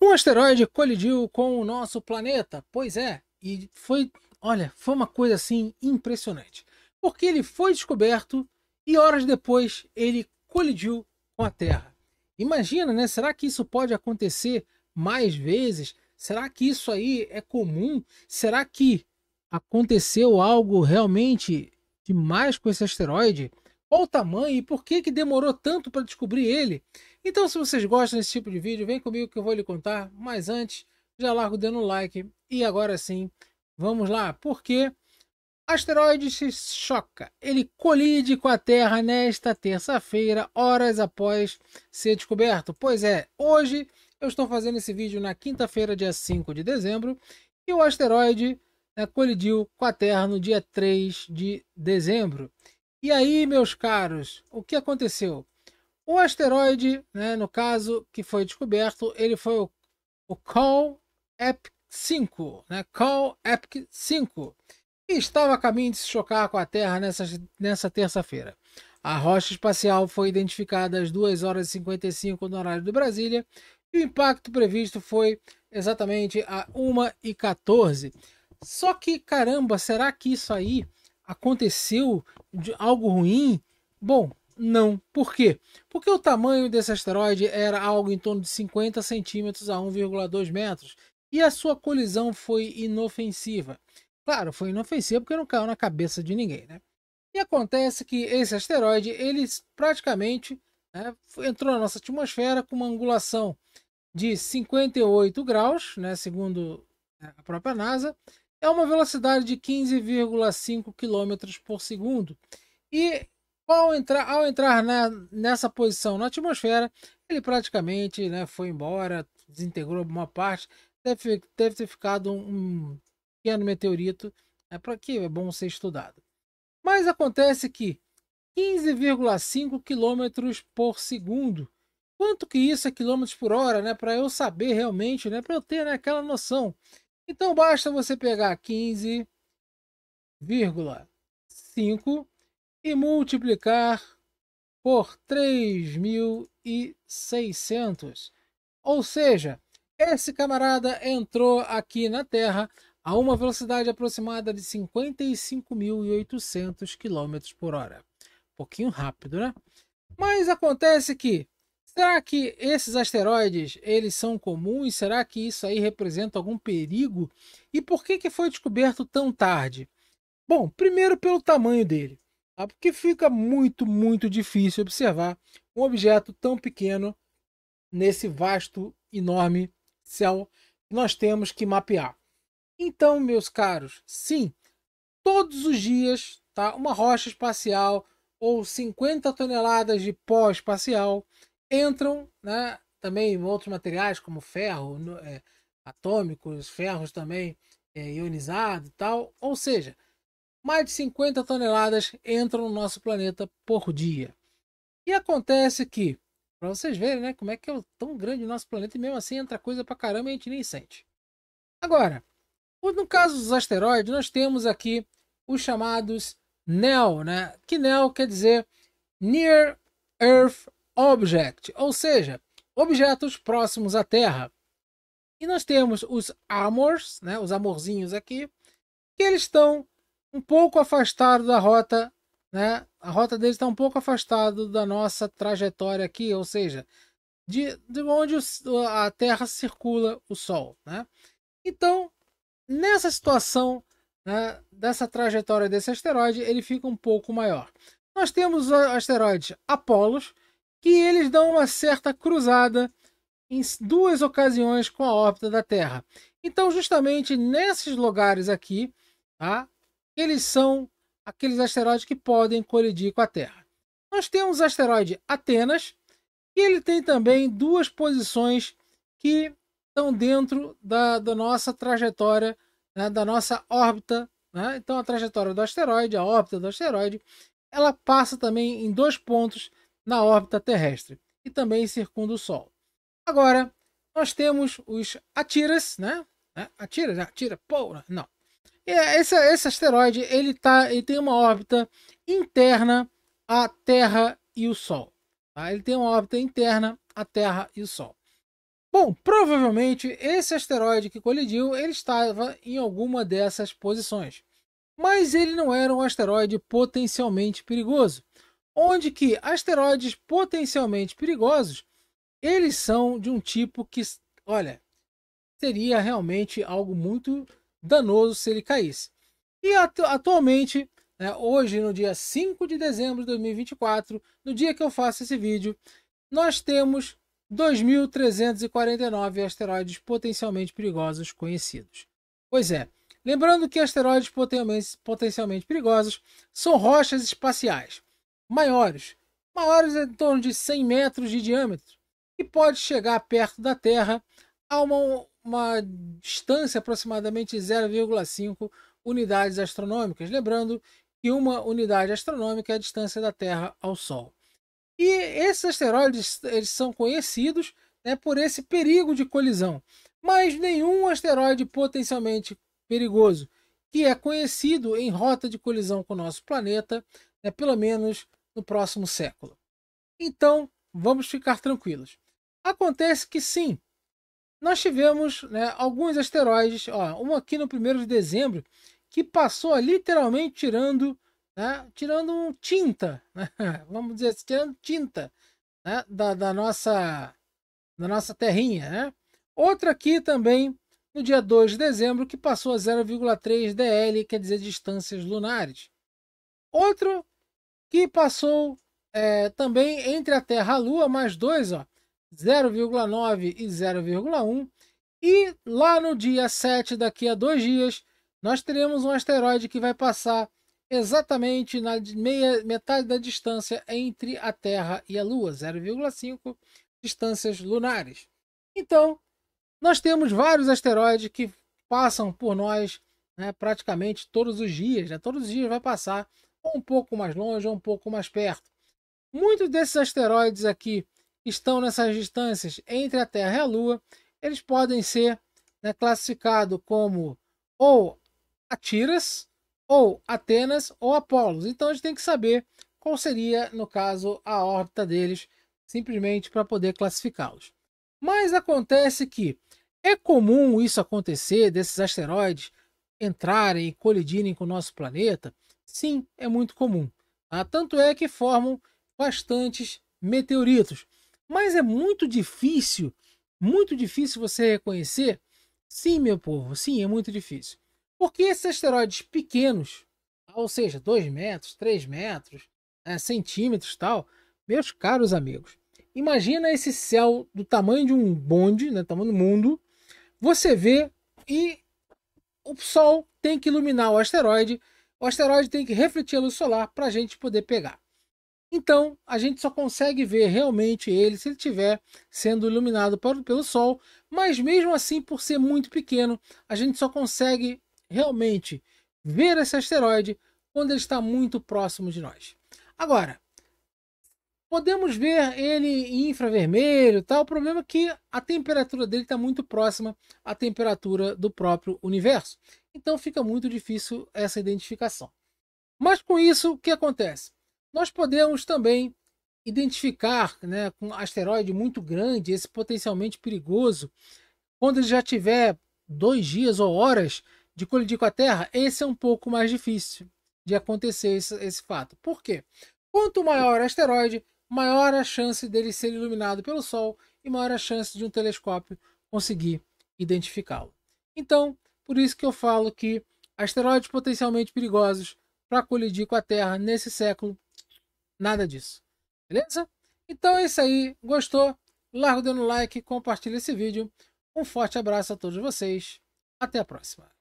Um asteroide colidiu com o nosso planeta. Pois é, e foi, olha, foi uma coisa assim impressionante. Porque ele foi descoberto e horas depois ele colidiu com a Terra. Imagina, né? Será que isso pode acontecer mais vezes? Será que isso aí é comum? Será que aconteceu algo realmente demais com esse asteroide? Qual o tamanho e por que demorou tanto para descobrir ele? Então, se vocês gostam desse tipo de vídeo, vem comigo que eu vou lhe contar. Mas antes, já largo dando like. E agora sim, vamos lá. Porque asteroide se choca. Ele colide com a Terra nesta terça-feira, horas após ser descoberto. Pois é, hoje eu estou fazendo esse vídeo na quinta-feira, dia 5 de dezembro. E o asteroide, né, colidiu com a Terra no dia 3 de dezembro. E aí, meus caros, o que aconteceu? O asteroide, né, no caso, que foi descoberto, ele foi o Call-Epic 5, né, Call-Epic 5, e estava a caminho de se chocar com a Terra nessa terça-feira. A rocha espacial foi identificada às 2 horas e 55 no horário de Brasília, e o impacto previsto foi exatamente a 1h14. Só que, caramba, será que isso aí aconteceu de algo ruim? Bom, não. Por quê? Porque o tamanho desse asteroide era algo em torno de 50 centímetros a 1,2 metros e a sua colisão foi inofensiva. Claro, foi inofensiva porque não caiu na cabeça de ninguém, né? E acontece que esse asteroide, ele praticamente, né, entrou na nossa atmosfera com uma angulação de 58 graus, né, segundo a própria NASA, é uma velocidade de 15,5 km por segundo. E ao entrar nessa posição na atmosfera, ele praticamente, né, foi embora, desintegrou uma parte, deve ter ficado um pequeno meteorito, para que é bom ser estudado. Mas acontece que 15,5 quilômetros por segundo. Quanto que isso é quilômetros por hora, né? Para eu saber realmente, né? Para eu ter, né, aquela noção. Então basta você pegar 15,5 e multiplicar por 3.600. Ou seja, esse camarada entrou aqui na Terra a uma velocidade aproximada de 55.800 km por hora. Um pouquinho rápido, né? Mas acontece que, será que esses asteroides, eles são comuns? Será que isso aí representa algum perigo? E por que foi descoberto tão tarde? Bom, primeiro pelo tamanho dele, tá? Porque fica muito difícil observar um objeto tão pequeno nesse vasto, enorme céu que nós temos que mapear. Então, meus caros, sim, todos os dias, tá? Uma rocha espacial ou 50 toneladas de pó espacial entram, né? Também outros materiais como ferro, atômicos, ferros também ionizados e tal. Ou seja, mais de 50 toneladas entram no nosso planeta por dia. E acontece que, para vocês verem, né, como é que é tão grande o nosso planeta e mesmo assim entra coisa pra caramba e a gente nem sente. Agora, no caso dos asteroides, nós temos aqui os chamados NEO, né? Que NEO quer dizer Near Earth Object, ou seja, objetos próximos à Terra. E nós temos os AMORs, né? Os amorzinhos aqui, que eles estão um pouco afastados da rota, né? A rota deles está um pouco afastada da nossa trajetória aqui, ou seja, de onde a Terra circula o Sol, né? Então, nessa situação, né, dessa trajetória desse asteroide, ele fica um pouco maior. Nós temos os asteroides Apolos, que eles dão uma certa cruzada em duas ocasiões com a órbita da Terra. Então, justamente nesses lugares aqui, tá, eles são aqueles asteroides que podem colidir com a Terra. Nós temos o asteroide Atenas, e ele tem também duas posições que estão dentro da nossa trajetória, né, da nossa órbita. Né? Então, a trajetória do asteroide, a órbita do asteroide, ela passa também em dois pontos na órbita terrestre e também circunda o Sol. Agora, nós temos os Atiras, né? Atira, pô, não. Esse asteroide ele tem uma órbita interna à Terra e o Sol. Tá? Ele tem uma órbita interna à Terra e o Sol. Bom, provavelmente esse asteroide que colidiu, ele estava em alguma dessas posições. Mas ele não era um asteroide potencialmente perigoso. Onde que asteroides potencialmente perigosos, eles são de um tipo que, olha, seria realmente algo muito danoso se ele caísse. E atualmente, né, hoje, no dia 5 de dezembro de 2024, no dia que eu faço esse vídeo, nós temos 2.349 asteroides potencialmente perigosos conhecidos. Pois é, lembrando que asteroides potencialmente perigosos são rochas espaciais maiores em torno de 100 metros de diâmetro, e pode chegar perto da Terra a uma distância aproximadamente 0,5 unidades astronômicas. Lembrando que uma unidade astronômica é a distância da Terra ao Sol. E esses asteroides, eles são conhecidos, né, por esse perigo de colisão. Mas nenhum asteroide potencialmente perigoso que é conhecido em rota de colisão com o nosso planeta, né, pelo menos no próximo século. Então, vamos ficar tranquilos. Acontece que sim, nós tivemos, né, alguns asteroides, um aqui no 1º de dezembro, que passou literalmente tirando tinta, né? Vamos dizer assim, tirando tinta, né, da nossa terrinha. Né? Outra aqui também, no dia 2 de dezembro, que passou a 0,3 DL, quer dizer, distâncias lunares. Outro que passou também entre a Terra e a Lua, mais dois, 0,9 e 0,1. E lá no dia 7, daqui a 2 dias, nós teremos um asteroide que vai passar exatamente na metade da distância entre a Terra e a Lua, 0,5 distâncias lunares. Então, nós temos vários asteroides que passam por nós, né, praticamente todos os dias. Né? Todos os dias vai passar, ou um pouco mais longe ou um pouco mais perto. Muitos desses asteroides aqui estão nessas distâncias entre a Terra e a Lua. Eles podem ser, né, classificados como ou Atiras, ou Atenas, ou Apolos. Então a gente tem que saber qual seria, no caso, a órbita deles, simplesmente para poder classificá-los. Mas acontece que é comum isso acontecer, desses asteroides entrarem e colidirem com o nosso planeta? Sim, é muito comum. Tanto é que formam bastantes meteoritos. Mas é muito difícil você reconhecer? Sim, meu povo, sim, é muito difícil. Porque esses asteroides pequenos, ou seja, 2 metros, 3 metros, centímetros e tal, meus caros amigos, imagina esse céu do tamanho de um bonde, né, tamanho do mundo, você vê e o Sol tem que iluminar o asteroide tem que refletir a luz solar para a gente poder pegar. Então, a gente só consegue ver realmente ele se ele estiver sendo iluminado pelo Sol, mas mesmo assim, por ser muito pequeno, a gente só consegue realmente ver esse asteroide quando ele está muito próximo de nós. Agora, podemos ver ele em infravermelho, tal. O problema é que a temperatura dele está muito próxima à temperatura do próprio universo. Então fica muito difícil essa identificação. Mas com isso, o que acontece? Nós podemos também identificar, né, com um asteroide muito grande, esse potencialmente perigoso, quando ele já tiver 2 dias ou horas de colidir com a Terra. Esse é um pouco mais difícil de acontecer esse fato. Por quê? Quanto maior o asteroide, maior a chance dele ser iluminado pelo Sol e maior a chance de um telescópio conseguir identificá-lo. Então, por isso que eu falo que asteroides potencialmente perigosos para colidir com a Terra nesse século, nada disso. Beleza? Então é isso aí. Gostou? Larga o dedo no like, compartilha esse vídeo. Um forte abraço a todos vocês. Até a próxima.